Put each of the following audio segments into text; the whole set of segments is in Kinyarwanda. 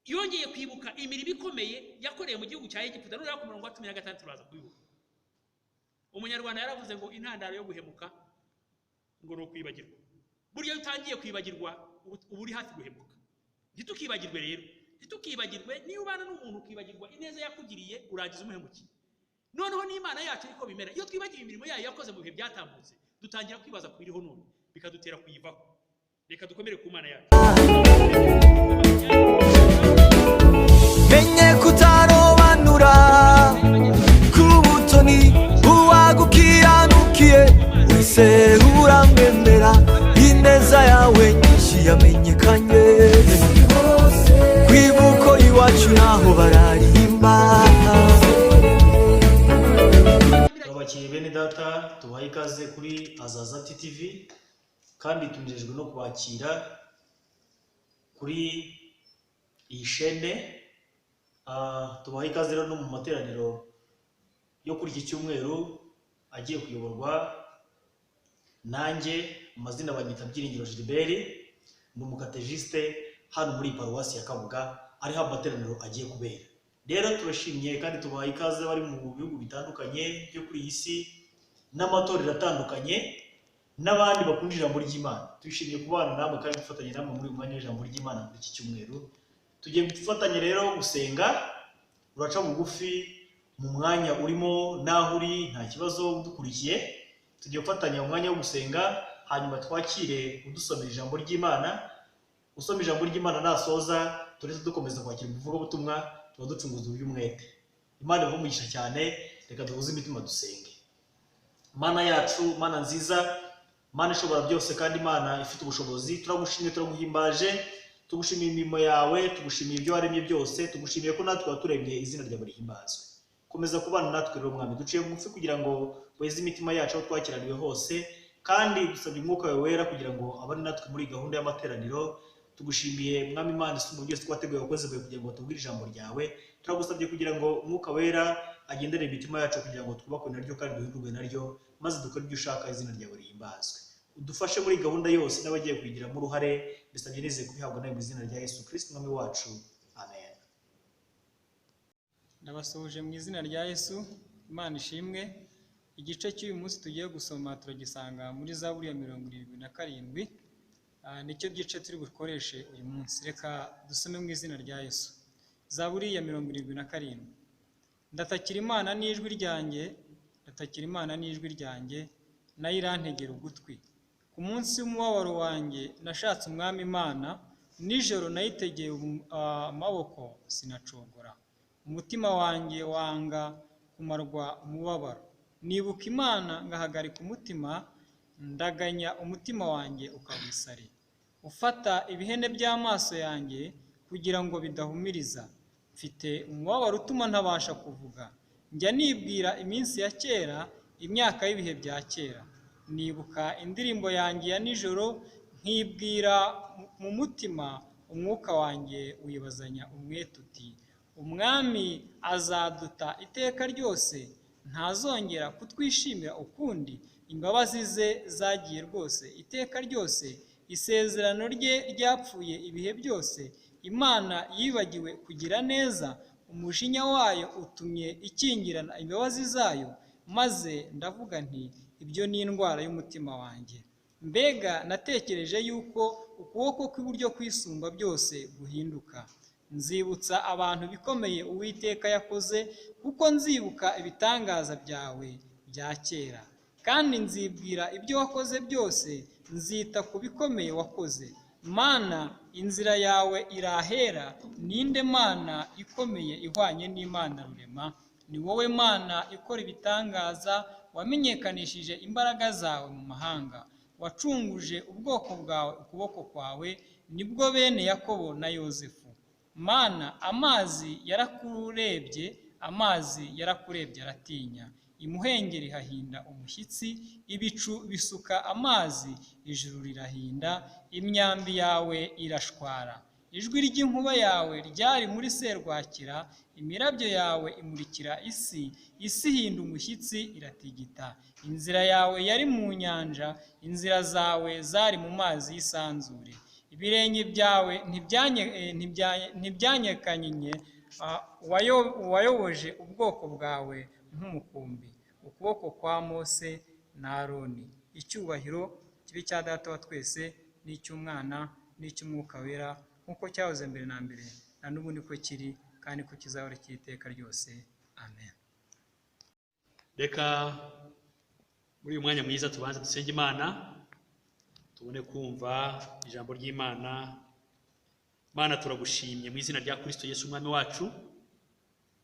yongeye kwibuka imirimo ikomeye yakoreye mu gihugu cya Egiputa. None ku murongo wa 16 turaza kubivuga. Umunyarwanda yaravuze ngo intandaro yo guhemuka ngo no kwibagirwa. Buryo utangiye kwibagirwa ubu uri hafi guhemuka. Ntitukibagirwe rero, ntitukibagirwe niyo ubana n'umuntu ukibagirwa ineza yakugiriye urangiza umuhemukiye. Noneho n'Imana yacu ariko bimera, iyo twibagiye imirimo yayo yakoze mu bihe byatambutse dutangira kwibaza kwiriho none bikadutera kuyivaho. Reka dukomere ku Mana yacu. Menye kutarobanura kubutoni uwagukiranukiye wese uramwemera, ineza yawe nyinshi yamenyekanye, kwibuko iwacu naho bararirimba. Abakiye bene data tubaha ikaze kuri Azazati TV kandi tunejejwe no kubakira kuri iyi shene. Tubaha ikaze rero no mu materaniro yo kuri iki cyumweru agiye kuyoborwa nanjye. Amazina banyita Byiringiro Gilbert, ni umukatejiste hano muri paruwasi ya Kabuga, ariho amateraniro agiye kubera. Rero turashimye kandi tubaha ikaze bari mu bihugu bitandukanye byo kuri iyi si n'amatorero atandukanye n'abandi bakunda ijambo ry'Imana. Twishimiye kubana namwe kandi gufatanya namwe muri umwanya w'ijambo ry'Imana muri iki cyumweru. Tugiye gufatanya rero gusenga. Uraca bugufi mu mwanya urimo naho uri, nta kibazo udukurikiye. Tugiye gufatanya umwanya wo gusenga, hanyuma twakire udusomera ijambo ry'Imana. Usoma ijambo ry'Imana nasoza turetse dukomeza kwakira umuvugabutumwa, tuba ducunguza uby'umwete. Imana ibahe umugisha cyane. Reka duhuze imitima dusenge. Mana yacu, Mana nziza, Mana ishobora byose kandi Imana ifite ubushobozi, turagushimye, turaguhimbaje, tugushimiye imirimo yawe, tugushimiye ibyo waremye byose, tugushimiye ko natwe waturemye, izina ryawe rihimbazwe. Komeza kubana natwe rero Mwami, duciye bugufi kugira ngo weze imitima yacu aho twakiraniwe hose, kandi dusabye umwuka wawe wera kugira ngo abane natwe muri gahunda y'amateraniro. Tugushimiye Mwami Imana isumba byose twateguye abakozi bawe kugira ngo batubwire ijambo ryawe. Turagusabye kugira ngo umwuka wera agendere imitima yacu kugira ngo twubakwe naryo kandi duhindurwe naryo, maze dukore ibyo ushaka, izina ryawe rihimbazwe. Udufashe muri gahunda yose n'abagiye kuyigiramo uruhare, bisabye nizeye kubihabwa nawe mu izina rya Yesu Kristo Umwami wacu, amen. Ndabasohoje mu izina rya Yesu. Imana ishimwe. Igice cy'uyu munsi tugiye gusoma turagisanga muri Zaburi ya 77. Nicyo gice turi bukoreshe uyu munsi. Reka dusome mu izina rya Yesu. Zaburi ya 77. Ndatakira Imana n'ijwi ryanjye, ndatakira Imana n'ijwi ryanjye, nayo irantegera ugutwi. Ku munsi w'umubabaro wanjye nashatse Umwami Imana, nijoro nayitegeye amaboko sinacogora. Umutima wanjye wanga kumarwa umubabaro. Nibuka Imana ngahagarika umutima, ndaganya umutima wanjye ukawisare. Ufata ibihene by'amaso yanjye kugira ngo bidahumiriza. Mfite umubabaro utuma ntabasha kuvuga. Njya nibwira iminsi ya kera, imyaka y'ibihe bya kera. Nibuka indirimbo yanjye ya nijoro, nkibwira mu mutima, umwuka wanjye wibazanya umwete uti, Umwami azaduta iteka ryose, ntazongera kutwishimira ukundi. Imbabazi ze zagiye rwose iteka ryose, isezerano rye ryapfuye ibihe byose. Imana yibagiwe kugira neza, umujinya wayo utumye ikingirana imbabazi zayo. Maze ndavuga nti, ibyo ni indwara y'umutima wanjye. Mbega natekereje yuko ukuboko kw'iburyo kwisumba byose guhinduka. Nzibutsa abantu bikomeye Uwiteka yakoze, kuko nzibuka ibitangaza byawe bya kera. Kandi nzibwira ibyo wakoze byose, nzita ku bikomeye wakoze. Mana, inzira yawe irahera. Ninde Mana ikomeye ihwanye n'Imana rurema? Ni wowe Mana ikora ibitangaza, wamenyekanishije imbaraga zawe mu mahanga. Wacunguje ubwoko bwawe ukuboko kwawe, nibwo bene Yakobo na Yozefu. Mana, amazi yarakurebye aratinya. Imuhengeri hahinda umushyitsi, ibicu bisuka amazi, ijuru rirahinda, imyambi yawe irashwara. Ijwi ry'inkuba yawe ryari muri serwakira, imirabyo yawe imurikira isi, isi ihinda umushyitsi iratigita. Inzira yawe yari mu nyanja, inzira zawe zari mu mazi y'isanzure. ibirenge byawe ntibyanyekanye, wayoboje ubwoko bwawe nk'umukumbi, ukuboko kwa Mose na Aroni. Icyubahiro kibe cya Data wa twese n'icy'Umwana n'icy'Umwuka wera, nk'uko cyahoze mbere na mbere, na n'ubu niko kiri, kandi ko kizahora cy'iteka ryose. Amen. Reka muri uyu mwanya mwiza tubanze dusenge Imana, tubone kumva ijambo ry'Imana. Mana, turagushimye mu izina rya Kristo Yesu umwami wacu,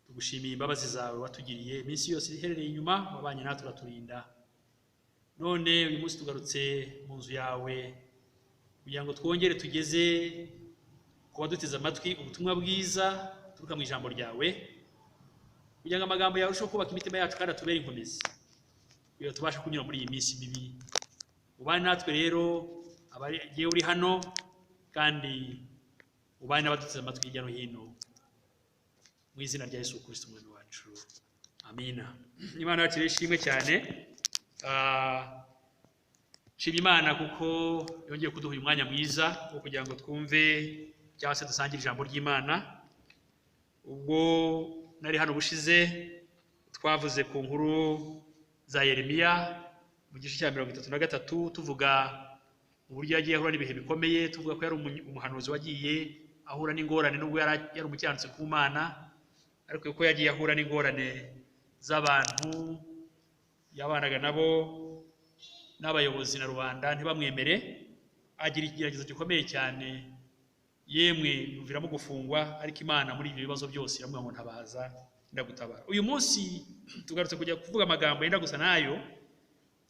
tugushimiye imbabazi zawe watugiriye iminsi yose iherereye inyuma, wabanye natwe uraturinda. None uyu munsi tugarutse mu nzu yawe kugira ngo twongere tugeze ku baduteze amatwi ubutumwa bwiza turuka mu ijambo ryawe, kugira ngo amagambo yawe arusheho kubaka imitima yacu kandi atubere inkomezi, kugira ngo tubashe kunyura muri iyi minsi mibi. Ubane natwe rero abagiye uri hano, kandi ubane n'abaduteze amatwi hirya no hino, mu izina rya Yesu Kristo umwami wacu. Amina. Imana yacu ishimwe cyane. Nshimye Imana kuko yongeye kuduha uyu mwanya mwiza wo kugira ngo twumve cyangwa se dusangire ijambo ry'Imana. Ubwo nari hano bushize twavuze ku nkuru za Yeremiya mu gice cya 33 tuvuga uburyo yagiye ahura n'ibihe bikomeye, tuvuga ko yari umuhanuzi wagiye ahura n'ingorane nubwo yari umukiranutsi ku Mana, ariko ko yagiye ahura n'ingorane z'abantu yabanaga nabo n'abayobozi na rubanda ntibamwemere, agira ikigeragezo gikomeye cyane, yemwe biviramo gufungwa, ariko Imana muri ibyo bibazo byose iramubwira ngo ntabaza ndagutabara. Uyu munsi tugarutse kujya kuvuga amagambo yenda gusa nayo,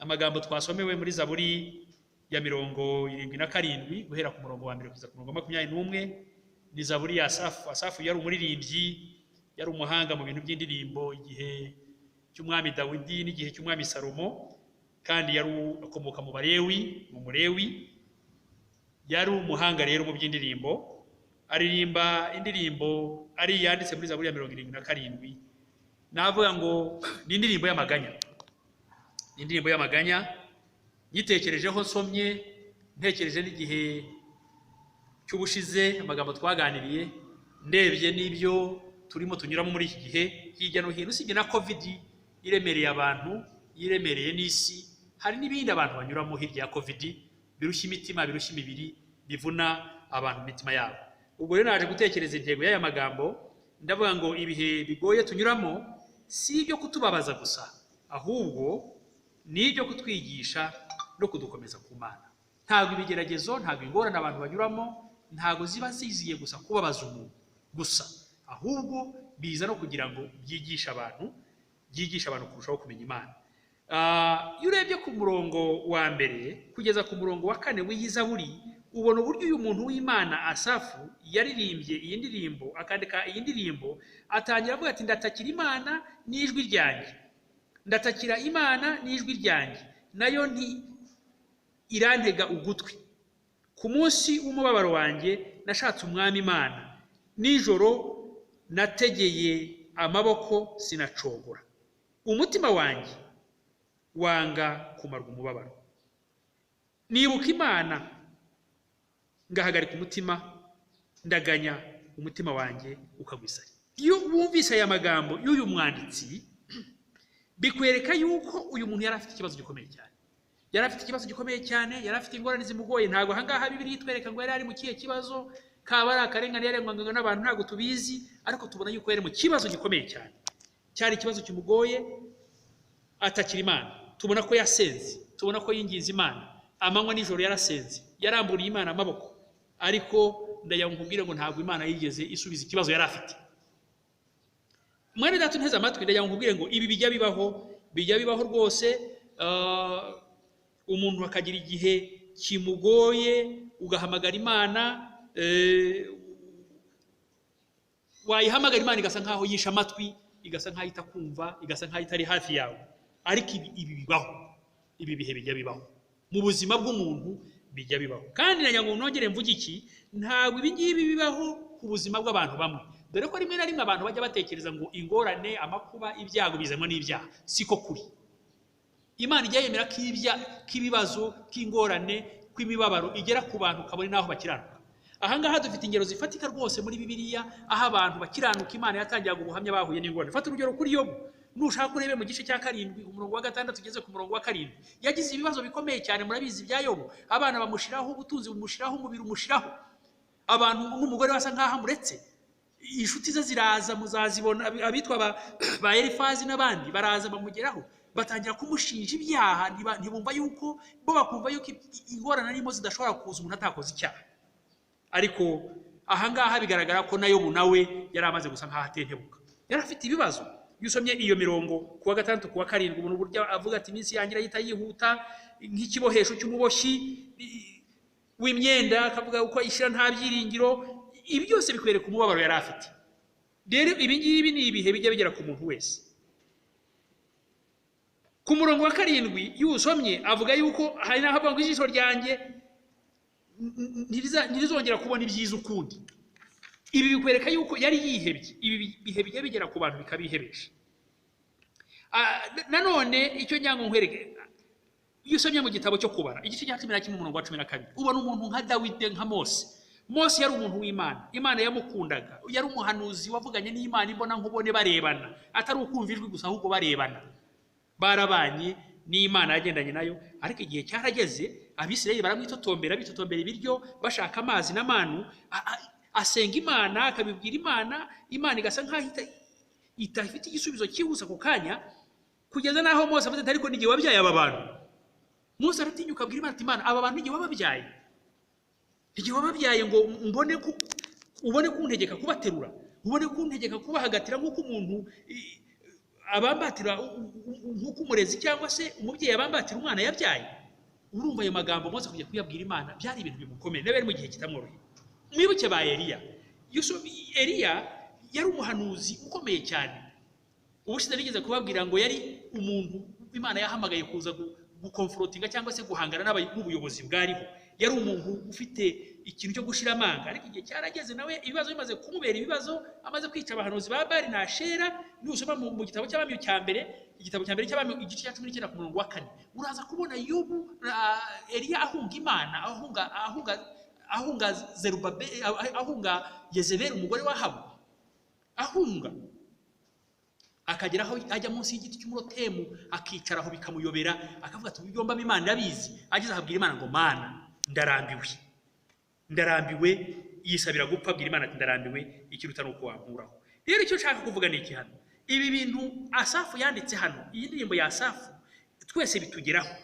amagambo twasomewe muri Zaburi ya 77 guhera ku murongo wa 1 kugeza ku murongo wa 21. Ni Zaburi ya Asafu. Asafu yari umuririmbyi, yari umuhanga mu bintu by'indirimbo igihe cy'umwami Dawidi n'igihe cy'umwami Salomo, kandi yari akomoka mu Balewi, mu Mulewi. Yari umuhanga rero mu by'indirimbo, aririmba indirimbo ari yanditse muri Zaburi ya 77. Navuga ngo ni indirimbo y'amaganya, indirimbo y'amaganya. Yitekerejeho nsomye, ntekereje n'igihe cy'ubushize amagambo twaganiriye, ndebye n'ibyo turimo tunyuramo muri iki gihe hirya no hino, usibye na COVID iremereye abantu, iremereye n'isi, hari n'ibindi abantu banyuramo hirya ya COVID birushya imitima, birushya imibiri, bivuna abantu imitima yabo. Ubwo rero naje gutekereza intego y'aya magambo, ndavuga ngo ibihe bigoye tunyuramo si ibyo kutubabaza gusa, ahubwo ni ibyo kutwigisha no kudukomeza ku Mana. Ntabwo ibigeragezo, ntabwo ingorane abantu banyuramo, ntabwo ziba ziziye gusa kubabaza umuntu gusa, ahubwo biza no kugira ngo byigisha abantu kurushaho kumenya Imana. Iyo urebye ku murongo wa mbere kugeza ku murongo wa 4 w'iyi Zaburi, ubona uburyo uyu muntu w'Imana Asafu yaririmbye iyi ndirimbo, akandika iyi ndirimbo, atangira avuga ati ndatakira Imana n'ijwi ryanjye, ndatakira Imana n'ijwi ryanjye, nayo irantega ugutwi. Ku munsi w'umubabaro wanjye nashatse umwami Imana, nijoro nategeye amaboko sinacogora. Umutima wanjye wanga kumarwa umubabaro, nibuka Imana ngahagarika umutima, ndaganya umutima wanjye ukagwisaya. Iyo wumvise aya magambo y'uyu mwanditsi, bikwereka yuko uyu muntu yari afite ikibazo gikomeye cyane, yari afite ingorane zimugoye. Ntabwo ahangaha Bibiliya itwereka ngo yari ari mu kihe kibazo, kaba ari akarengane yarengwaga n'abantu, ntabwo tubizi, ariko tubona yuko yari mu kibazo gikomeye cyane, cyari ikibazo kimugoye. Atakira Imana, tubona ko yasenze, tubona ko yinginze Imana amanywa n'ijoro, yarasenze, yaramburiye Imana amaboko, ariko ndayankubwira ngo ntabwo Imana yigeze isubiza ikibazo yari afite. Mwene data nteze amatwi, ndayankubwire ngo ibi bijya bibaho rwose. Umuntu akagira igihe kimugoye, ugahamagara Imana, wayihamagara Imana igasa nkaho yisha amatwi, igasa nkaho itakumva, igasa nkaho itari hafi yawe. Ariko ibi bibaho, ibi bihe bijya bibaho mu buzima bw'umuntu, bijya bibaho. Kandi nanyango nongere mvuge iki, ntabwo ibi ngibi bibaho ku buzima bw'abantu bamwe, dore ko rimwe na rimwe abantu bajya batekereza ngo ingorane, amakuba, ibyago bizanwa n'ibyaha. Siko kuri. Imana ijya yemera k'ibibazo, k'ingorane, kw'imibabaro igera ku bantu kabone naho bakiranuka. ahangaha dufite ingero zifatika rwose muri Bibiliya aho abantu bakiranuka Imana yatangiraga ubuhamya bahuye n'ingorane. Fata urugero kuri Yobu, nushaka urebe mu gice cya 7 umurongo wa 6 tugeze ku murongo wa 7, yagize ibibazo bikomeye cyane. Murabizi bya Yobu, abana bamushiraho, ubutunzi bumushiraho, umubiri umushiraho, abantu n'umugore basa nkaho amuretse, inshuti ze ziraza, muzazibona abitwa ba Elifazi n'abandi baraza bamugeraho, batangira kumushinja ibyaha, ntibumva yuko bo bakumva yuko ingorane arimo zidashobora kuza umuntu atakoze icyaha. Ariko ahangaha bigaragara ko na Yobu nawe yari amaze gusa nkaho atentebuka, yari afite ibibazo. Iyo usomye iyo mirongo kuwa 6 kuwa 7 umuntu burya avuga ati iminsi yangira yita yihuta nk'ikibohesho cy'umuboshyi w'imyenda, akavuga uko ishira nta byiringiro. Ibi byose bikwereka umubabaro yari afite. Rero ibi ngibi ni ibihe bijya bigera ku muntu wese. Ku murongo wa 7 y'usomye avuga yuko hari naho ngo ijisho ryanjye ntirizongera kubona ibyiza ukundi. Ibi bikwereka yuko yari yihebye. Ibi bihe bijya bigera ku bantu bikabihebesha. Nanone icyo nyango nkwereke, iyo usomye mu gitabo cyo Kubara igice cya 11 umurongo wa 12 ubona umuntu nka Dawidi, nka Mose. Mose yari umuntu w'Imana, Imana yamukundaga, yari umuhanuzi wavuganye n'Imana imbona nkubone barebana, atari ukumva ijwi gusa ahubwo barebana. Barabanye n'Imana yagendanye nayo, ariko igihe cyarageze Abisirayeli baramwitotombera, bitotombera ibiryo, bashaka amazi n'amanu, asenga Imana, akabibwira Imana, Imana igasa nkaho itafite igisubizo cyihuse ako kanya, kugeza naho Mose avuze ariko n'igihe wabyaye aba bantu. Mose aratinyuka abwira Imana ati Imana, aba bantu n'igihe wababyaye, igihe wababyaye ngo ubone kuntegeka kubaterura, ubone kuntegeka kubahagatira nk'uko umuntu abambatira, nk'uko umurezi cyangwa se umubyeyi abambatira umwana yabyaye. Urumva ayo magambo Mose kujya kuyabwira Imana byari ibintu bimukomeye, nawe mu gihe kitamworoheye. Mwibuke ba Eliya. Eliya yari umuhanuzi ukomeye cyane. Ubushize nigeze kubabwira ngo yari umuntu Imana yahamagaye kuza gukonfrontinga cyangwa se guhangana n'ubuyobozi bwariho. Yari umuntu ufite ikintu cyo gushira amanga, ariko igihe cyarageze nawe ibibazo bimaze kumubera ibibazo, amaze kwica abahanuzi ba Bali na Ashera. Nusoma mu gitabo cy'Abami cya mbere, igitabo cya mbere cy'Abami igice cya 19 ku murongo wa 4, uraza kubona Yobu Eliya ahunga Imana, ahunga Zerubabeli, ahunga Yezebeli umugore wa Ahabu, ahunga akageraho ajya munsi y'igiti cy'umurotemu akicaraho bikamuyobera, akavuga ati byomba Imana ndabizi. Ageze ahabwira Imana ngo Mana ndarambiwe, yisabira gupfa, abwira Imana ati ndarambiwe, ikiruta nuko wankuraho. Rero icyo nshaka kuvuga ni iki hano, ibi bintu Asafu yanditse hano, iyi ndirimbo ya Asafu twese bitugeraho,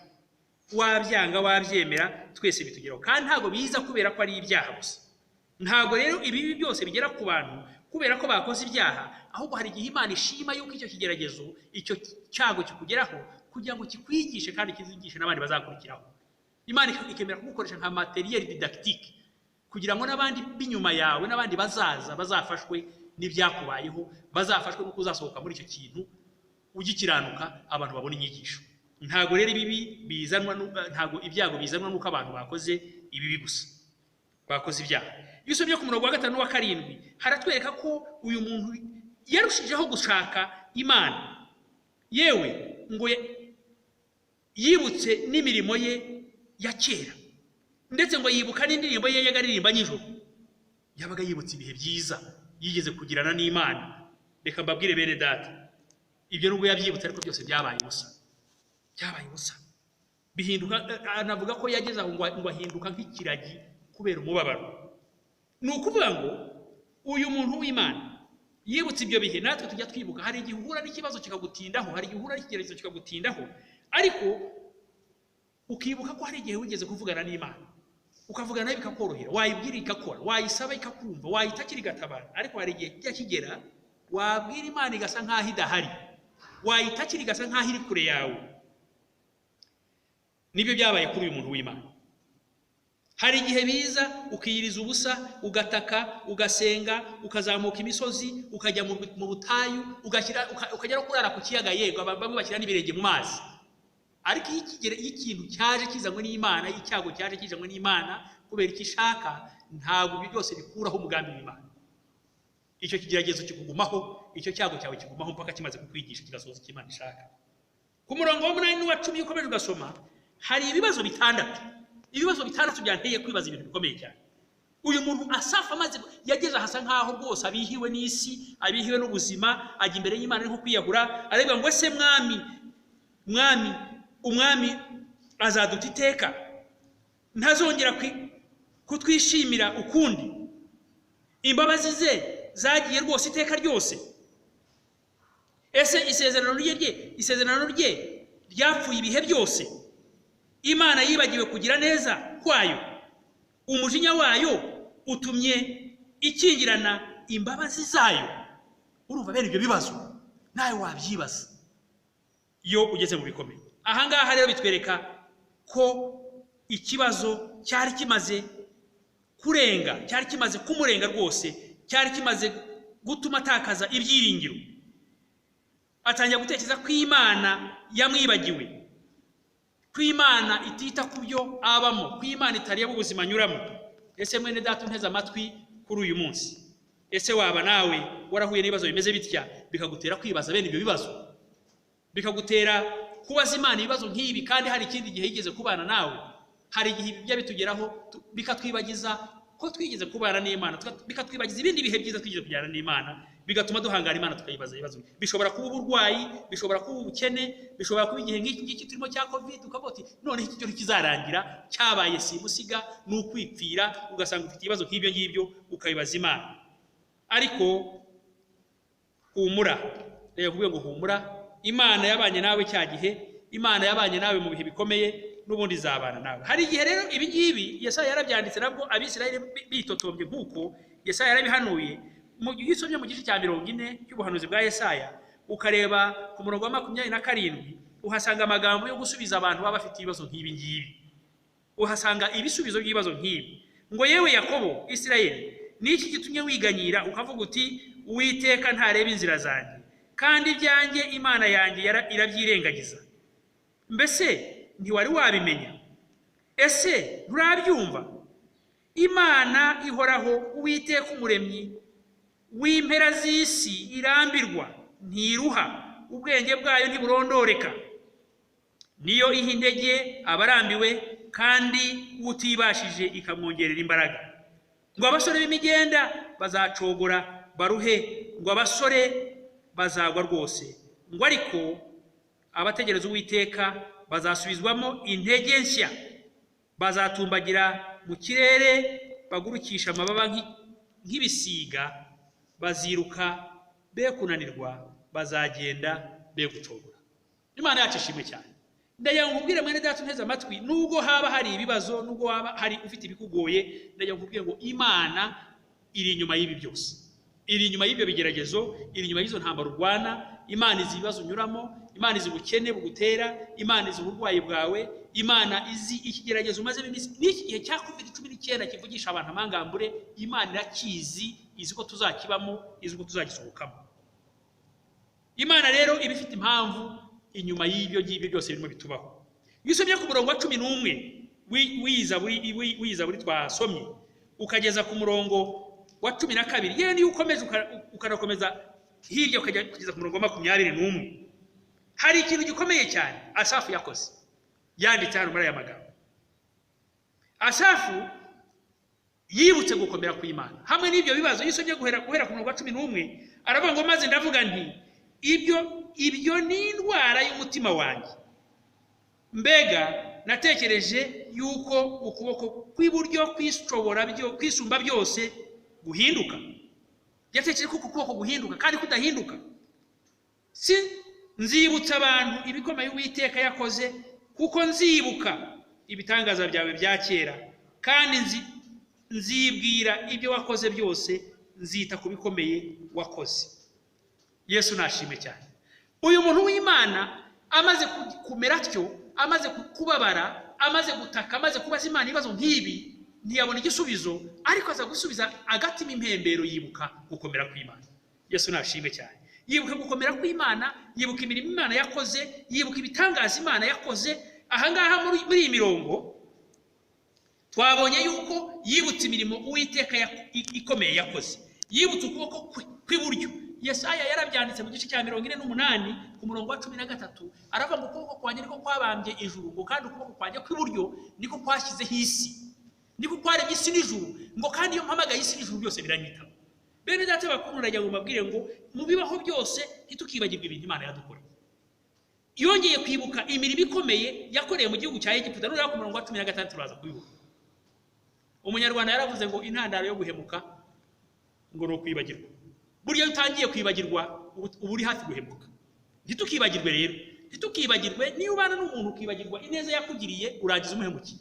wabyanga wabyemera, twese bitugeraho, kandi ntago biza kubera ko ari ibyaha gusa. Ntago rero ibi byose bigera ku bantu kubera ko bakoze ibyaha, ahubwo hari igihe Imana ishima yuko icyo kigeragezo, icyo cyago kikugeraho kugira ngo kikwigishe kandi kizigishe n'abandi bazakurikiraho. Imana ikemera kugukoresha nka materiel didactique kugira ngo n'abandi binyuma yawe n'abandi bazafashwe n'ibyakubayeho, bazafashwe nuko uzasohoka muri icyo kintu ugikiranuka, abantu babona inyigisho. Ntago rero ibi bizanwa, ntago ibyago bizanwa nuko abantu bakoze ibibi gusa, bakoze ibyaha. Iyo usomye ku murongo wa 5 n'uwa 7 haratwereka ko uyu muntu yarushijeho gushaka Imana, yewe ngo yibutse n'imirimo ye ya kera, ndetse ngo yibuka n'indirimbo ye yagaririmba nijoro. Yabaga yibutse ibihe byiza yigeze kugirana n'Imana. Reka mbabwire bene data, ibyo nubwo yabyibutse ariko byose byabaye ubusa, bihinduka. Anavuga ko yageze aho ngo ahinduka nk'ikiragi kubera umubabaro. Ni ukuvuga ngo uyu muntu w'Imana yibutse ibyo bihe, natwe tujya twibuka. Hari igihe uhura n'ikibazo kikagutindaho, hari igihe uhura n'ikigeragezo kikagutindaho, ariko ukibuka ko hari igihe wigeze kuvugana n'Imana, ukavugana nayo bikakorohera, wayibwira ikakora, wayisaba ikakumva, wayitakira igatabara. Ariko hari igihe kijya kigera wabwira Imana igasa nkaho idahari, wayitakira igasa nkaho iri kure yawe. Nibyo byabaye kuri uyu muntu w'Imana. Hari igihe biza ukiyiriza ubusa, ugataka, ugasenga, ukazamuka imisozi, ukajya mu butayu, ukajya no kurara ku kiyaga, yego bamwe bashyira n'ibirenge mu mazi. Ariko ikintu cyaje kizanywe n'Imana, icyago cyaje kizanywe n'Imana kubera icyo ishaka, ntabwo ibyo byose bikuraho umugambi w'Imana. Icyo kigeragezo kikugumaho, icyo cyago cyawe kigumaho mpaka kimaze kukwigisha kigasoza icyo Imana ishaka. Ku murongo wa 8 n'uwa 10 ukomeje ugasoma, hari ibibazo bitandatu byanteye kwibaza ibintu bikomeye cyane. uyu muntu Asafu amaze yageze ahasa nkaho rwose abihiwe n'isi, abihiwe n'ubuzima, ajya imbere y'Imana nko kwiyahura, areba ngo ese umwami azaduta iteka, ntazongera kutwishimira ukundi, imbabazi ze zagiye rwose iteka ryose. Ese isezerano rye ryapfuye ibihe byose, Imana yibagiwe kugira neza kwayo, umujinya wayo utumye ikingirana imbabazi zayo. Urumva bene ibyo bibazo nawe wabyibaza iyo ugeze mu bikomeye. Ahangaha rero bitwereka ko ikibazo cyari kimaze kurenga, cyari kimaze kumurenga rwose, cyari kimaze gutuma atakaza ibyiringiro, atangira gutekereza ko Imana yamwibagiwe, ko Imana itita ku byo abamo, ko Imana itareba ubuzima anyuramo. Ese mwene data unteze amatwi kuri uyu munsi, ese waba nawe warahuye n'ibibazo bimeze bitya bikagutera kwibaza bene ibyo bibazo, bikagutera kubaza Imana ibibazo nk'ibi, kandi hari ikindi gihe yigeze kubana nawe, hari igihe bijya bitugeraho bikatwibagiza ko twigeze kubana n'Imana, bikatwibagiza ibindi bihe byiza twigeze kujyana n'Imana, bigatuma duhangara Imana tukayibaza ibibazo. Bishobora kuba uburwayi, bishobora kuba ubukene, bishobora kuba igihe nk'iki turimo cya Covid, ukavuga uti none iki cyo kizarangira, cyabaye simusiga n'ukwipfira, ugasanga ufite ibibazo nk'ibyo ngibyo ukabibaza Imana. Ariko humura, rero kuvuga ngo humura, Imana yabanye nawe cya gihe, Imana yabanye nawe mu bihe bikomeye, n'ubundi zabana nawe. Hari igihe rero ibi ngibi Yesaya yarabyanditse nabwo Abisirayeli bitotombye nk'uko Yesaya yarabihanuye. Mu gihe usomye mu gice cya 40 cy'ubuhanuzi bwa Yesaya, ukareba ku murongo wa 27, uhasanga amagambo yo gusubiza abantu baba bafite ibibazo nk'ibi ngibi, uhasanga ibisubizo by'ibibazo nk'ibi. Ngo yewe Yakobo, Isirayeli, niki gitumye wiganyira ukavuga uti Uwiteka ntareba inzira zanjye, kandi ibyanjye Imana yanjye irabyirengagiza? Mbese ntiwari wabimenya? Ese nturabyumva? Imana ihoraho, Uwiteka umuremyi w'impera z'isi, irambirwa ntiruha, ubwenge bwayo ntiburondoreka. Niyo iha intege abarambiwe, kandi utibashije ikamwongerera imbaraga. Ngo abasore b'imigenda bazacogora baruhe, ngo abasore bazagwa rwose. Ngo ariko abategereza Uwiteka bazasubizwamo intege nshya, bazatumbagira mu kirere, bagurukisha amababa nk'ibisiga, baziruka be kunanirwa, bazagenda be gucogora. Imana yacu ishimwe cyane. Ndagira ngo nkubwire mwene data unteze amatwi, nubwo haba hari ibibazo, nubwo haba hari ufite ibikugoye, ndagira ngo nkubwire ngo Imana iri inyuma y'ibi byose, iri inyuma y'ibyo bigeragezo, iri inyuma y'izo ntambara urwana. Imana izi ibibazo unyuramo, Imana izi ubukene bugutera, Imana izi uburwayi bwawe, Imana izi ikigeragezo umaze iminsi. N'iki gihe cya Covid-19 kivugisha abantu amangambure, Imana irakizi, izi ko tuzakibamo, izi ko tuzagisohokamo. Imana rero iba ifite impamvu inyuma y'ibyo ngibyo byose birimo bitubaho. Iyo usomye ku murongo wa 11 wiza buri twasomye, ukageza ku murongo wa 12, yewe niyo ukomeje ukanakomeza hirya ukajya kugeza ku murongo wa 21, hari ikintu gikomeye cyane Asafu yakoze, yanditse hano muri aya magambo. Asafu yibutse gukomera ku Imana hamwe n'ibyo bibazo. Yisomye guhera ku murongo wa 11, aravuga ngo maze ndavuga nti ibyo ni indwara y'umutima wanjye. Mbega natekereje yuko ukuboko kw'iburyo kwisumba byose guhinduka. Yatekereje ko ukuboko guhinduka kandi kudahinduka. Nzibutsa abantu ibikomeye Uwiteka yakoze, kuko nzibuka ibitangaza byawe bya kera, kandi nzibwira ibyo wakoze byose, nzita ku bikomeye wakoze. Yesu nashimwe cyane. Uyu muntu w'Imana amaze kumera atyo, amaze kubabara, amaze gutaka, amaze kubaza Imana ibibazo nk'ibi, ntiyabona igisubizo, ariko aza gusubiza agatima impembero, yibuka gukomera kw'Imana. Yesu nashimwe cyane. Yibuka gukomera kw'Imana, yibuka imirimo Imana yakoze, yibuka ibitangaza Imana yakoze. Ahangaha muri iyi mirongo twabonye yuko yibutse imirimo Uwiteka ikomeye yakoze, yibutse ukuboko kw'iburyo. Yesaya yarabyanditse mu gice cya 48 ku murongo wa 13, aravuga ngo ukuboko kwanjye niko kwabambye ijuru, ngo kandi ukuboko kwanjye kw'iburyo niko kwashyizeho isi. niko kwaremye isi n'ijuru, ngo kandi iyo mpamagaye isi n'ijuru byose biranyitaba. Bene data bakuru, ndagira ngo mbabwire ngo mu bibaho byose ntitukibagirwe ibintu Imana yadukoreye. Yongeye kwibuka imirimo ikomeye yakoreye mu gihugu cya Egiputa, none ku murongo wa 16 turaza kubivuga. Umunyarwanda yaravuze ngo intandaro yo guhemuka ngo no kwibagirwa. Burya utangiye kwibagirwa ubu uri hafi guhemuka. Ntitukibagirwe rero, ntitukibagirwe niyo ubana n'umuntu ukibagirwa ineza yakugiriye, urangiza umuhemukiye.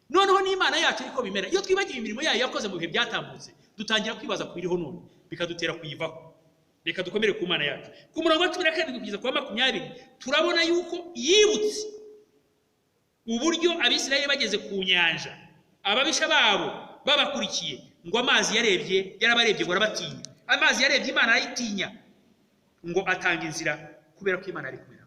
Noneho n'Imana yacu iko bimera, iyo twibagiye imirimo yayo yakoze mu bihe byatambutse, dutangira kwibaza kwiriho none, bikadutera kuyivaho. Reka dukomere ku Mana yacu. Ku murongo wa 17 kugeza ku 20 turabona yuko yibutse uburyo Abisirayeli bageze ku nyanja, ababisha babo babakurikiye, ngo amazi yarabarebye ngo arabatinya. Amazi yarebye Imana arayitinya, ngo atanga inzira kubera ko Imana ari kumera.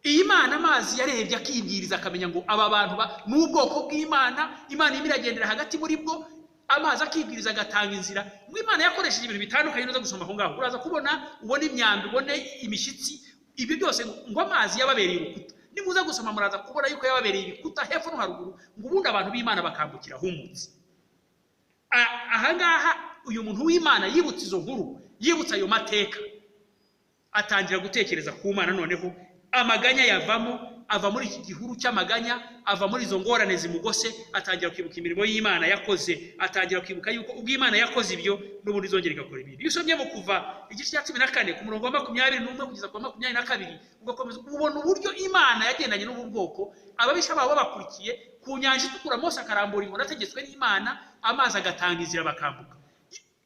Iyi Mana amazi yarebye akibwiriza akamenya ngo aba bantu n'ubwoko bw'Imana, Imana imiragendera hagati muri bwo, amazi akibwiriza agatanga inzira. Ngo Imana yakoresheje ibintu bitandukanye no gusoma aho ngaho. Uraza kubona ubone imyambi, ubone imishitsi, ibyo byose ngo amazi yababereye urukuta. Nimuza gusoma muraza kubona yuko yababereye ibikuta hepfo no haruguru, ngo ubundi abantu b'Imana bakambukira humutse. Aha ngaha uyu muntu w'Imana yibutse izo nkuru, yibutse ayo mateka, atangira gutekereza ku Mana. Noneho amaganya yavamo, ava muri iki gihuru cy'amaganya, ava muri izo ngorane zimugose, atangira kwibuka imirimo y'Imana yakoze, atangira kwibuka yuko ubwo Imana yakoze ibyo n'ubundi izongera igakora ibindi. Iyo usomye mu Kuva igice cya 14 ku murongo wa 21 kugeza ku 22, ugakomeza ubona uburyo Imana yagendanye n'ubu bwoko, ababisha babo babakurikiye ku nyanja itukura. Mose akarambura inkoni ategetswe n'Imana, amazi agatanga inzira bakambuka.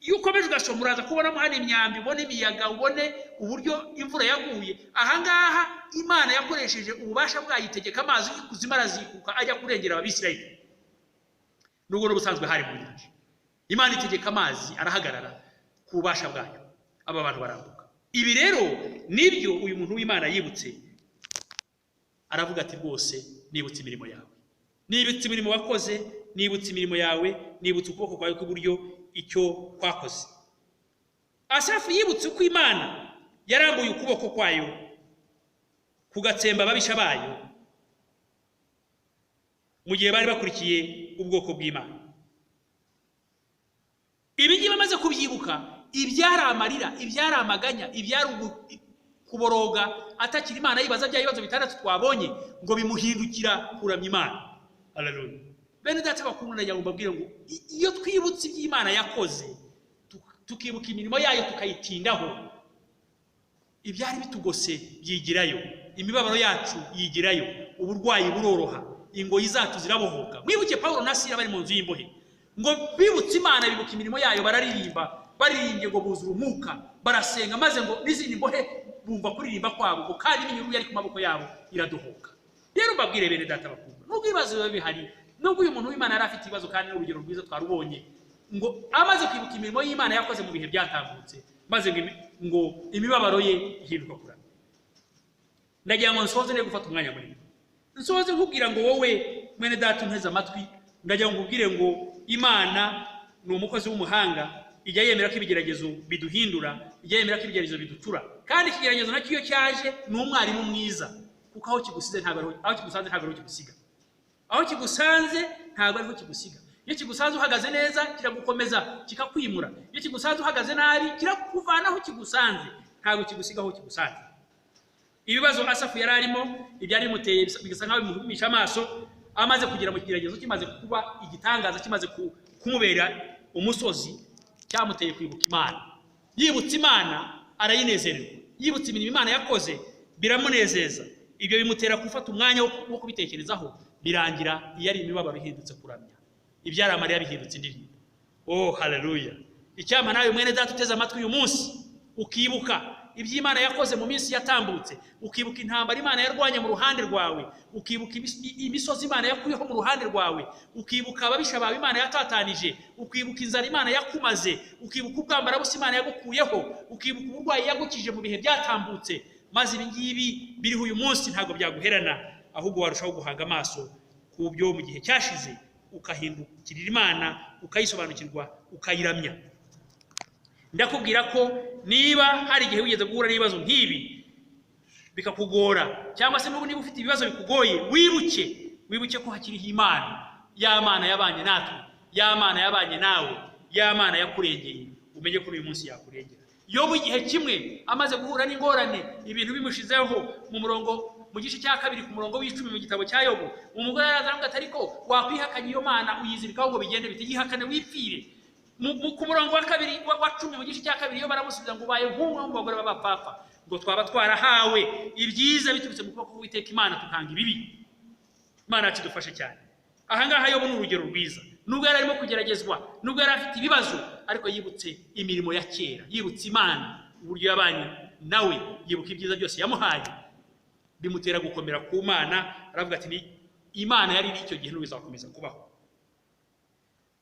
Iyo ukomeje ugasoma uraza kubonamo hano imyambi, ubone imiyaga, ubone uburyo imvura yaguye. Aha ngaha Imana yakoresheje ububasha bwayitegeka amazi y'ikuzimu arazikuka ajya kurengera Abisirayeli. Nubwo n'ubusanzwe hari mu nyanja, Imana itegeka amazi arahagarara ku bubasha bwayo, aba bantu barambuka. Ibi rero nibyo uyu muntu w'Imana yibutse, aravuga ati rwose nibutse imirimo yawe, nibutse imirimo wakoze, nibutse imirimo yawe, nibutse ukuboko kwawe kw'iburyo icyo kwakoze. Asafu yibutse uko Imana yarambuye ukuboko kwayo kugatsemba ababisha bayo mu gihe bari bakurikiye ubwoko bw'Imana. Ibi ngiye bamaze kubyibuka, ibyari amarira, ibyari amaganya, ibyari kuboroga atakira Imana, yibaza bya bibazo bitandatu twabonye, ngo bimuhindukira kuramya Imana. Haleluya. Bene data bakuru, ndagira ngo mbabwire ngo iyo twibutse iby'Imana yakoze, tukibuka imirimo yayo tukayitindaho, ibyari bitugose byigirayo, imibabaro yacu yigirayo, uburwayi buroroha, ingoyi zacu zirabohoka. Mwibuke Paulo na Sila bari mu nzu y'imbohe, ngo bibutse Imana, bibuka imirimo yayo, bararirimba, baririmbye ngo buzura umwuka, barasenga, maze ngo n'izindi mbohe bumva kuririmba kwabo, ngo kandi iminyururu yari ku maboko yabo iradohoka. Rero mbabwire bene data bakuru, nubwo ibibazo biba bihari, nubwo uyu muntu w'Imana yari afite ibibazo, kandi n'urugero rwiza twarubonye, ngo amaze kwibuka imirimo y'Imana yakoze mu bihe byatambutse, maze ngo imibabaro ye ihinduka kuramya. Ndagira ngo nsoze ne gufata umwanya muri nsoze nkubwira ngo wowe mwene data unteze amatwi, ndagira ngo nkubwire ngo Imana ni umukozi w'umuhanga, ijya yemera ko ibigeragezo biduhindura, ijya yemera ko ibigeragezo bidutura, kandi ikigeragezo nacyo iyo cyaje ni umwarimu mwiza, kuko aho kigusize ntabwo aho kigusanze ntabwo ari kigusiga, aho kigusanze ntabwo ari kigusiga. Iyo kigusanze uhagaze neza kiragukomeza kikakwimura, iyo kigusanze uhagaze nabi kirakuvana aho kigusanze, ntabwo kigusiga aho kigusanze. Ibibazo Asafu yari arimo, ibyari bimuteye bigasa nkaho bimuhumisha amaso, amaze kugira mu kigeragezo kimaze kuba igitangaza, kimaze kumubera umusozi, cyamuteye kwibuka Imana. Yibutse Imana arayinezererwa, yibutse imirimo Imana yakoze biramunezeza. Ibyo bimutera gufata umwanya wo kubitekerezaho, birangira iyo ari imibabaro ihindutse kuramya, ibyari amarira bihindutse indirimbo. Oh haleluya. Icyampa nawe mwene data uteze amatwi uyu munsi, ukibuka iby'Imana yakoze mu minsi yatambutse, ukibuka intambara Imana yarwanye mu ruhande rwawe, ukibuka imisozi Imana yakuyeho mu ruhande rwawe, ukibuka ababisha bawe Imana yatatanije, ukibuka inzara Imana yakumaze, ukibuka ubwambara busa Imana yagukuyeho, ukibuka uburwayi yagukije mu bihe byatambutse. Maze ibi ngibi biriho uyu munsi ntabwo byaguherana, ahubwo warushaho guhanga amaso ku byo mu gihe cyashize, ukahindukirira Imana, ukayisobanukirwa, ukayiramya. Ndakubwira ko niba hari igihe wigeze guhura n'ibibazo nk'ibi bikakugora, cyangwa se niba ufite ibibazo bikugoye, wibuke ko hakiriho Imana, ya Mana yabanye natwe, ya Mana yabanye nawe, ya Mana yakurengeye, umenye ko uyu munsi yakurengera. Yobu igihe kimwe amaze guhura n'ingorane, ibintu bimushizeho mu gice cya 2 ku murongo w'10 mu gitabo cya Yobu, umugore arazavuga ati ariko wakwihakanye iyo Mana uyizirikaho ngo bigende bite, yihakane wipfire. Ku murongo wa 2 wa 10 mu gice cya 2 iyo baramusubiza ngo ubaye nk'umwe mu bagore b'abapfapfa, ngo twaba twarahawe ibyiza biturutse mu kuboko kw'Uwiteka Imana tukanga ibibi. Imana yakidufashe cyane. Aha ngaha Yobu ni urugero rwiza. Nubwo yari arimo kugeragezwa, nubwo yari afite ibibazo, ariko yibutse imirimo ya kera, yibutse Imana uburyo yabanye nawe, yibuka ibyiza byose yamuhaye, bimutera gukomera ku Mana. Aravuga ati Imana yari icyo gihe n'ubizakomeza kubaho.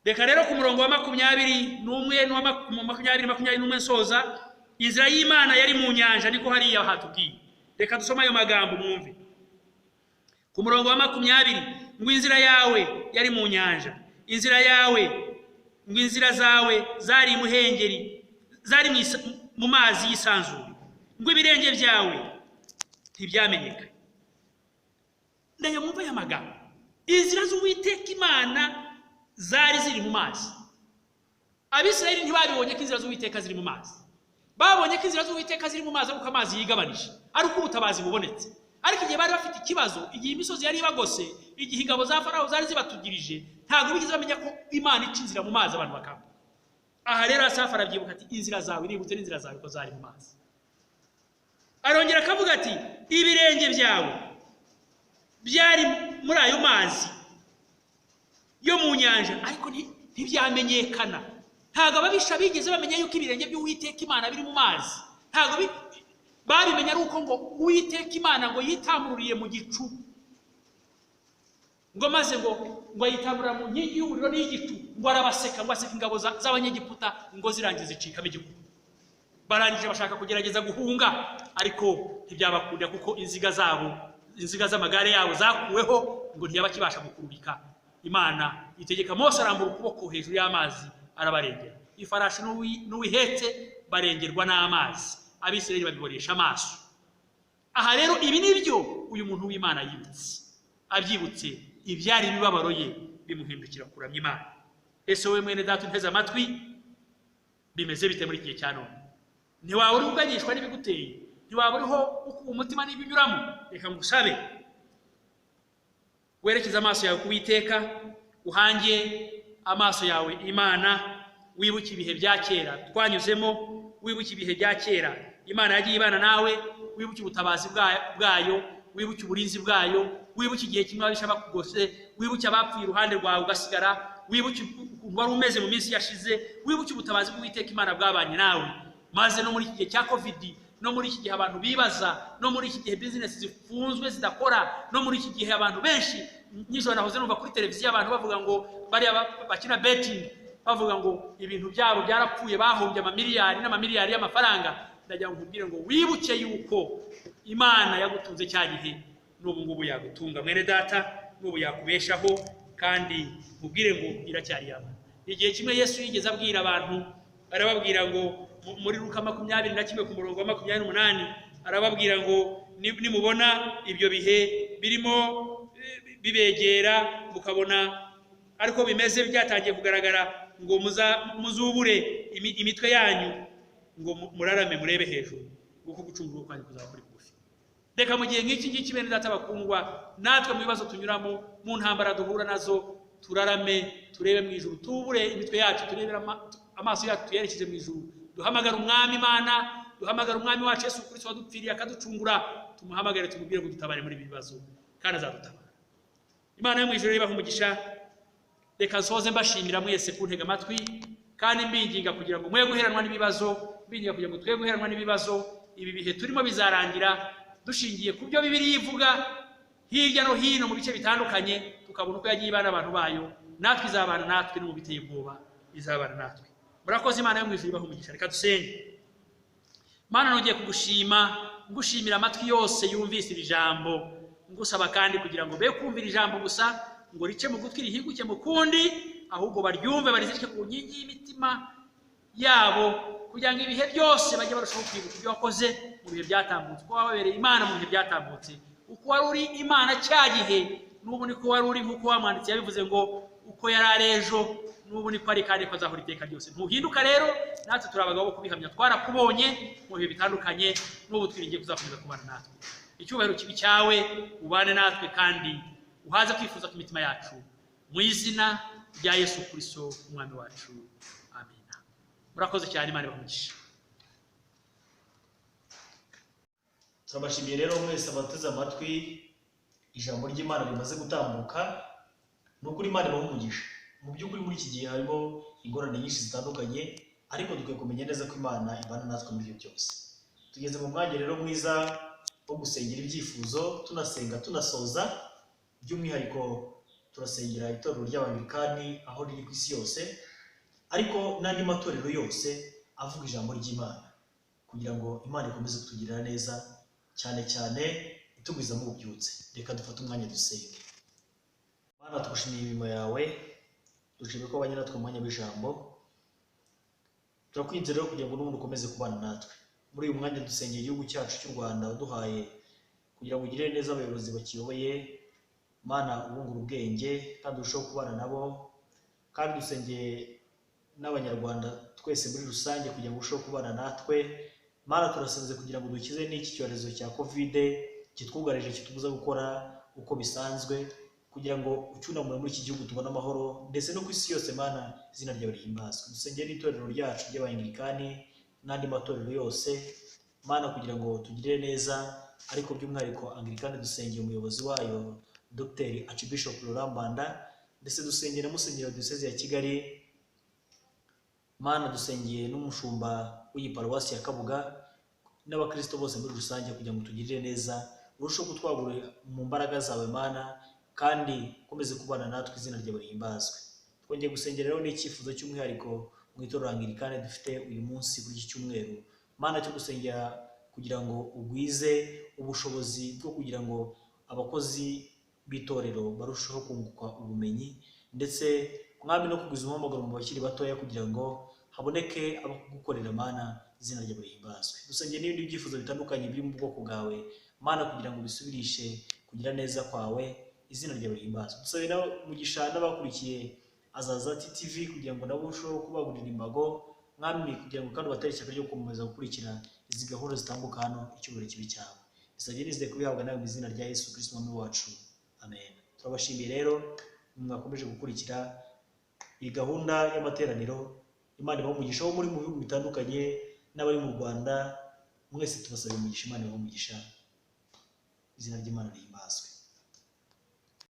Reka rero ku murongo wa 21 n'uwa 21 nsoza, inzira y'Imana yari mu nyanja, niko hariya hatubwiye. Reka dusoma ayo magambo mwumve. Ku murongo wa 20 ngo inzira yawe yari mu nyanja, inzira yawe ngo inzira zawe zari muhengeri, zari mu mazi yisanzuye, ngo ibirenge byawe ntibyamenyeka. Ndayo mwumva ya magambo, inzira z'Uwiteka Imana zari ziri mu mazi. Abisirayeli ntibabibonye ko inzira z'Uwiteka ziri mu mazi, babonye ko inzira z'Uwiteka ziri mu mazi ariko amazi yigabanije, ariko ubutabazi bubonetse. Ariko igihe bari bafite ikibazo, igihe imisozi yari ibagose, igihe ingabo za Farawo zari zibatugirije, ntabwo bigeze bamenya ko Imana ica inzira mu mazi abantu bakamba. Aha rero Asafu arabyibuka ati inzira zawe nibutse n'inzira zawe ko zari mu mazi. Arongera akavuga ati ibirenge byawe byari muri ayo mazi yo mu nyanja, ariko ntibyamenyekana. Ntabwo ababisha bigeze bamenya yuko ibirenge by'Uwiteka Imana biri mu mazi. Ntabwo babimenya ari uko ngo Uwiteka Imana ngo yitamururiye mu gicu, ngo maze ngo yitamurira mu nkingi y'umuriro n'igicu, ngo arabaseka, ngo aseka ingabo z'Abanyegiputa ngo zirangiza icikamo igihugu. Barangije bashaka kugerageza guhunga, ariko ntibyabakunda kuko inziga z'amagare yabo zakuweho, ngo ntiyabakibasha gukurubika. Imana itegeka Mose arambura ukuboko hejuru y'amazi arabarengera. Ifarashi n'uwihetse barengerwa n'amazi, Abisirayeli babiboresha amaso. Aha rero ibi nibyo uyu muntu w'Imana yibutse, abyibutse ibyari ibibabaro ye bimuhindukira kuramya Imana. Ese wowe mwene data unteze amatwi, bimeze bite muri igihe cya none? Ntiwaba uri uganyishwa n'ibiguteye, ntiwaba uriho umutima n'ibinyuramo. Reka ngusabe werekeza amaso yawe ku Uwiteka, uhange amaso yawe Imana, wibuke ibihe bya kera twanyuzemo, wibuke ibihe bya kera Imana yagiye ibana nawe, wibuke ubutabazi bwayo, wibuke uburinzi bwayo, wibuke igihe kimwe abisha bakugose, wibuke abapfuye iruhande rwawe ugasigara, wibuke wari umeze mu minsi yashize, wibuke ubutabazi bw'Uwiteka Imana bwabanye nawe. Maze no muri iki gihe cya COVID, no muri iki gihe abantu bibaza, no muri iki gihe business zifunzwe zidakora, no muri iki gihe abantu benshi, nijoro nahoze numva kuri televiziyo abantu bavuga ngo bari bakina betting, bavuga ngo ibintu byabo byarapfuye, bahombye amamiliyari n'amamiliyari y'amafaranga. Ndagira ngo nkubwire ngo wibuke yuko Imana yagutunze cya gihe, n'ubu ngubu yagutunga mwene data, n'ubu yakubeshaho, kandi mubwire ngo iracyari yaba. Igihe kimwe Yesu yigeze abwira abantu, arababwira ngo muri Luka 21 ku murongo wa 28, arababwira ngo nimubona ibyo bihe birimo bibegera, mukabona ariko bimeze byatangiye kugaragara, ngo muzubure imitwe yanyu, ngo murarame murebe hejuru, kuko gucungura kwanyu kuzaba kuri bugufi. Reka mu gihe nk'iki ngiki bene data bakundwa, natwe mu bibazo tunyuramo, mu ntambara duhura nazo, turarame turebe mu ijuru, tubure imitwe yacu, turebera amaso yacu tuyerekeje mu ijuru, duhamagara umwami Imana, duhamagara umwami wacu Yesu Kristo wadupfiriye akaducungura, tumuhamagare tumubwire ngo dutabare muri ibi bibazo, kandi azadutabara. Imana yo mu ijuru ibaha umugisha. Reka nsoze mbashimira mwese kuntega amatwi, kandi mbinginga kugira ngo mwe guheranwa n'ibibazo, mbinginga kugira ngo twe guheranwa n'ibibazo. Ibi bihe turimo bizarangira dushingiye ku byo Bibiliya ivuga hirya no hino mu bice bitandukanye, tukabona uko yagiye ibana abantu bayo, natwe izabana natwe, no mu biteye ubwoba izabana natwe. Murakoze. Imana yo mu ijuru ibaha umugisha. Reka dusenge. Mana, nongeye kugushima, ngushimira amatwi yose yumvise iri jambo, ngusaba kandi kugira ngo be kumvira ijambo gusa, ngo rice mu gutwi rihiguke mu kundi, ahubwo baryumve barizirike ku nkingi y'imitima yabo, kugira ngo ibihe byose bajye barushaho kwibuka ibyo wakoze mu bihe byatambutse, uko wababereye Imana mu bihe byatambutse, uko wari uri Imana cya gihe n'ubu niko wari uri, nk'uko wamwanditsi yabivuze ngo uko yari ari ejo n'ubu niko ari, kandi ko azahora iteka ryose. Ntuhinduka rero, natwe turi abagabo bo kubihamya, twarakubonye mu bihe bitandukanye, n'ubu twiringiye kuzakomeza kubana natwe. Icyubahiro kibi cyawe, ubane natwe kandi uhaze kwifuza kw'imitima yacu, mu izina rya Yesu Kristo umwami wacu, amen. Murakoze cyane, Imana ibamugishe. Turabashimiye rero mwese abateze amatwi ijambo ry'Imana rimaze gutambuka. Nukuri Imana ibamugisha. Mu by'ukuri muri iki gihe harimo ingorane nyinshi zitandukanye, ariko dukwiye kumenya neza ko Imana ibana natwe muri ibyo byose. Tugeze mu mwanya rero mwiza wo gusengera ibyifuzo, tunasenga tunasoza. By'umwihariko turasengera itorero ry'Abanglikani aho riri ku isi yose, ariko n'andi matorero yose avuga ijambo ry'Imana, kugira ngo Imana ikomeze kutugirira neza, cyane cyane itugwizamo ububyutse. Reka dufate umwanya dusenge. Mana, tugushimiye imirimo yawe, dushimiye ko abanye natwe mu mwanya w'ijambo. Turakwinze rero kugira ngo n'umuntu ukomeze kubana natwe muri uyu mwanya. Dusengeye igihugu cyacu cy'u Rwanda waduhaye kugira ngo ugirire neza abayobozi bakiyoboye. Mana, ubungura ubwenge kandi urushaho kubana nabo, kandi dusengeye n'abanyarwanda twese muri rusange kugira ngo urusheho kubana natwe. Mana, turasenze kugira ngo dukize n'iki cyorezo cya COVID kitwugarije, kitubuza gukora uko bisanzwe, kugira ngo ucyunamure muri iki gihugu tubone amahoro, ndetse no ku isi yose. Mana, izina ryawe rihimbazwe. Dusengeye n'itorero ryacu ry'Abanglikani n'andi matorero yose, Mana, kugira ngo tugirire neza, ariko by'umwihariko Anglikani dusengeye umuyobozi wayo Dr. Archbishop Laurent Mbanda, ndetse dusengera musenyeri wa Diyoseze ya Kigali. Mana, dusengeye n'umushumba w'iyi paruwasi ya Kabuga n'abakristo bose muri rusange, kugira ngo tugirire neza, urusheho kutwagura mu mbaraga zawe Mana, kandi ukomeze kubana natwe, izina ryawe rihimbazwe. Twongeye gusengera rero n'icyifuzo cy'umwihariko mu itorero Anglikani dufite uyu munsi kuri iki cyumweru, Mana, cyo gusengera kugira ngo ugwize ubushobozi bwo kugira ngo abakozi b'itorero barusheho kunguka ubumenyi, ndetse mwami no kugwiza umuhamagaro mu bakiri batoya, kugira ngo haboneke abakugukorera Mana, izina ryawe rihimbazwe. Dusengeye n'ibindi byifuzo bitandukanye biri mu bwoko bwawe Mana, kugira ngo bisubirishe kugira neza kwawe, izina ryawe rihimbazwe. Dusabira umugisha n'abakurikiye Azazati TV, kugira ngo nabo urusheho kubagurira imbago mwami, kugira ngo kandi batere ishyaka ryo gukomeza gukurikira izi gahunda zitambuka hano. Icyubahiro kibi cyawe bisabye nizeye kubihabwa nawe mu izina rya Yesu Kristo umwami wacu, amen. Turabashimiye rero mwakomeje gukurikira iyi gahunda y'amateraniro. Imana ibamugisha aho muri mu bihugu bitandukanye n'abari mu Rwanda, mwese tubasaba umugisha. Imana ibamugisha, izina ry'Imana rihimbazwe.